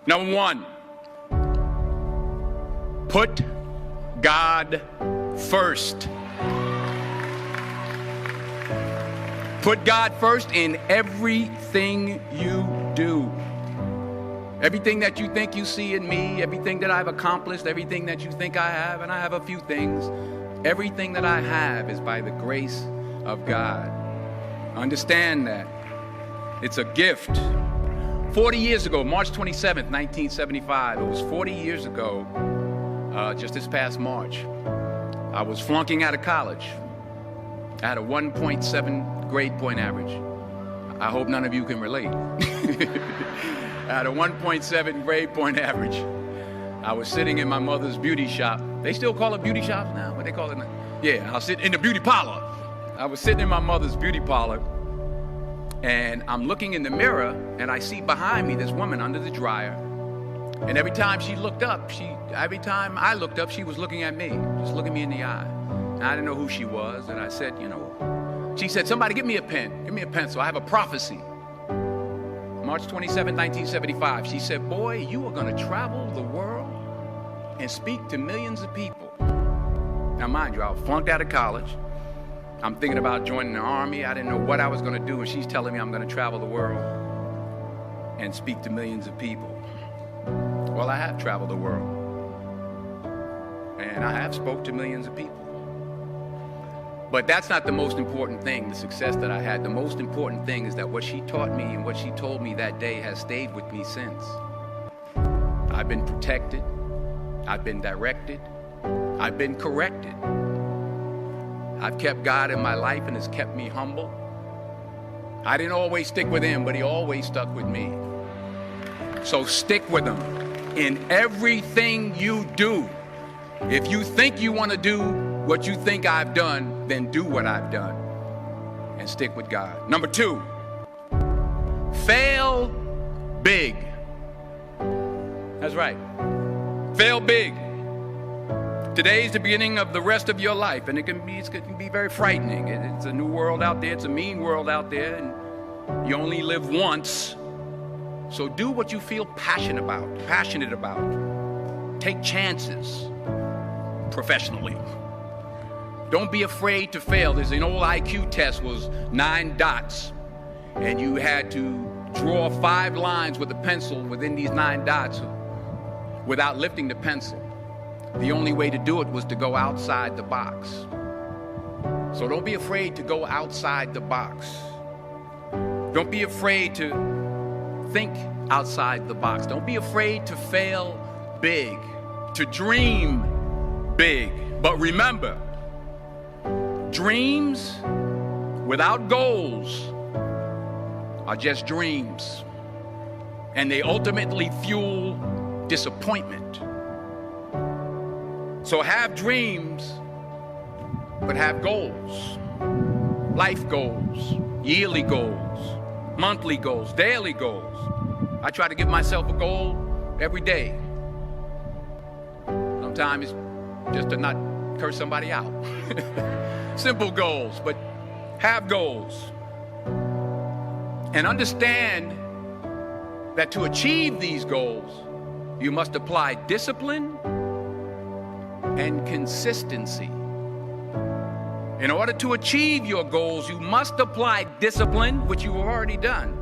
Number one, put God first. Put God first in everything you do. Everything that you think you see in me, everything that I've accomplished, everything that you think I have, and I have a few things, everything that I have is by the grace of God. Understand that. It's a gift. 40 years ago, March 27th, 1975, it was 40 years ago, just this past March, I was flunking out of college. I had a 1.7 grade point average. I hope none of you can relate. I had a 1.7 grade point average. I was sitting in my mother's beauty shop. They still call it beauty shops now? What they call it now? Yeah, I was sitting in the beauty parlor. I was sitting in my mother's beauty parlor, and I'm looking in the mirror, and I see behind me this woman under the dryer. And every time she looked up, every time I looked up, she was looking at me, just looking me in the eye. And I didn't know who she was, and I said, she said, somebody give me a pen, give me a pencil, I have a prophecy. March 27, 1975, she said, boy, you are gonna travel the world and speak to millions of people. Now mind you, I was flunked out of college. I'm thinking about joining the army. I didn't know what I was gonna do, and she's telling me I'm gonna travel the world and speak to millions of people. Well, I have traveled the world, and I have spoke to millions of people. But that's not the most important thing, the success that I had. The most important thing is that what she taught me and what she told me that day has stayed with me since. I've been protected, I've been directed, I've been corrected. I've kept God in my life, and it's kept me humble. I didn't always stick with him, but he always stuck with me. So stick with him in everything you do. If you think you want to do what you think I've done, then do what I've done and stick with God. Number two, fail big. That's right. Fail big. Today's the beginning of the rest of your life, and it can be very frightening. It's a new world out there. It's a mean world out there, and you only live once. So do what you feel passionate about. Take chances professionally. Don't be afraid to fail. There's an old IQ test, was 9 dots, and you had to draw 5 lines with a pencil within these 9 dots without lifting the pencil. The only way to do it was to go outside the box. So don't be afraid to go outside the box. Don't be afraid to think outside the box. Don't be afraid to fail big, to dream big. But remember, dreams without goals are just dreams, and they ultimately fuel disappointment. So have dreams, but have goals. Life goals, yearly goals, monthly goals, daily goals. I try to give myself a goal every day. Sometimes it's just to not curse somebody out. Simple goals, but have goals. And understand that to achieve these goals, you must apply discipline and consistency. In order to achieve your goals, you must apply discipline, which you've already done,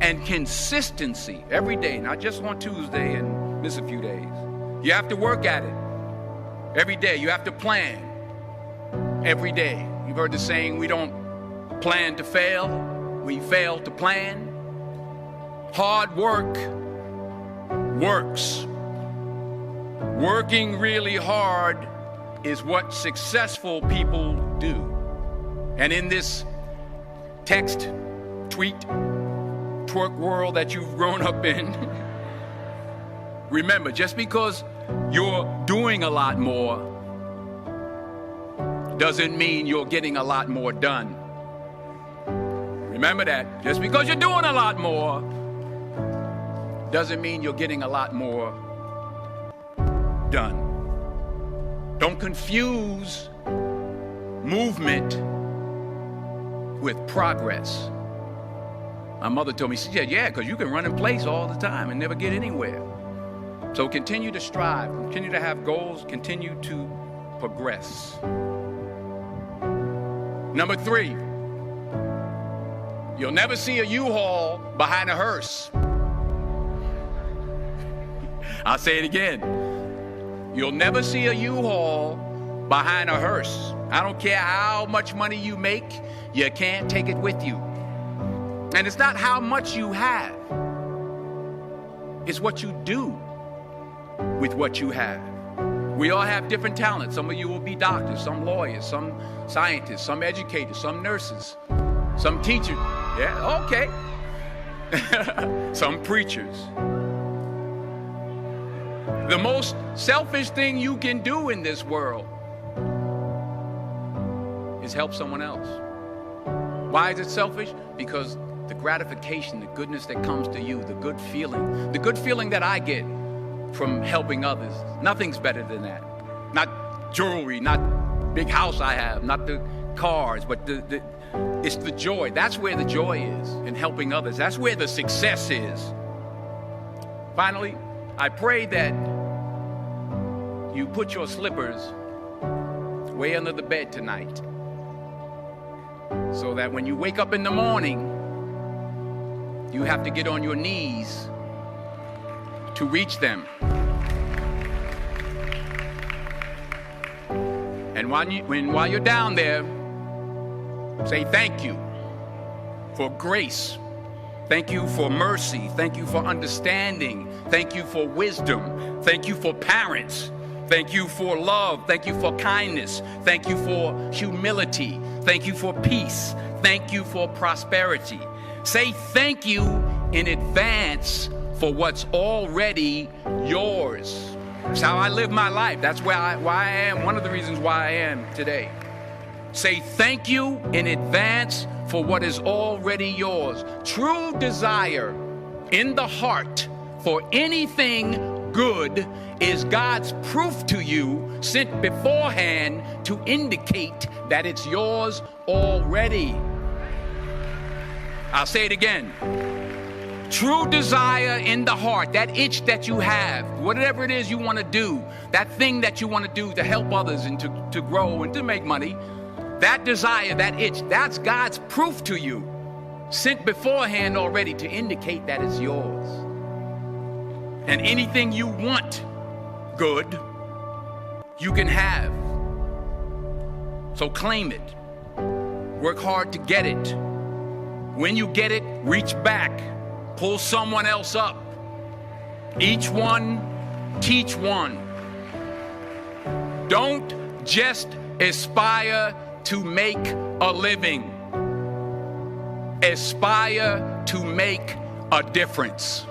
and consistency every day, not just on Tuesday and miss a few days. You have to work at it every day. You have to plan every day. You've heard the saying, we don't plan to fail, we fail to plan. Hard work works. Working really hard is what successful people do. And in this text, tweet, twerk world that you've grown up in, remember, just because you're doing a lot more doesn't mean you're getting a lot more done. Remember that. Just because you're doing a lot more doesn't mean you're getting a lot more done. Don't confuse movement with progress. My mother told me, she said, yeah, because you can run in place all the time and never get anywhere. So continue to strive, continue to have goals, continue to progress. Number 3, you'll never see a U-Haul behind a hearse. I'll say it again. You'll never see a U-Haul behind a hearse. I don't care how much money you make, you can't take it with you. And it's not how much you have. It's what you do with what you have. We all have different talents. Some of you will be doctors, some lawyers, some scientists, some educators, some nurses, some teachers. Yeah, okay. Some preachers. The most selfish thing you can do in this world is help someone else. Why is it selfish? Because the gratification, the goodness that comes to you, the good feeling that I get from helping others, nothing's better than that. Not jewelry, not big house I have, not the cars, but it's the joy. That's where the joy is, in helping others. That's where the success is. Finally, I pray that you put your slippers way under the bed tonight, so that when you wake up in the morning, you have to get on your knees to reach them. And while you're down there, say thank you for grace. Thank you for mercy. Thank you for understanding. Thank you for wisdom. Thank you for parents. Thank you for love. Thank you for kindness. Thank you for humility. Thank you for peace. Thank you for prosperity. Say thank you in advance for what's already yours. That's how I live my life. That's why I am, one of the reasons why I am today. Say thank you in advance for what is already yours. True desire in the heart for anything good is God's proof to you, sent beforehand to indicate that it's yours already. I'll say it again. True desire in the heart, that itch that you have, whatever it is you want to do, that thing that you want to do to help others and to grow and to make money, that desire, that itch, that's God's proof to you, sent beforehand already to indicate that it's yours. And anything you want good, you can have. So claim it. Work hard to get it. When you get it, reach back. Pull someone else up. Each one, teach one. Don't just aspire to make a living. Aspire to make a difference.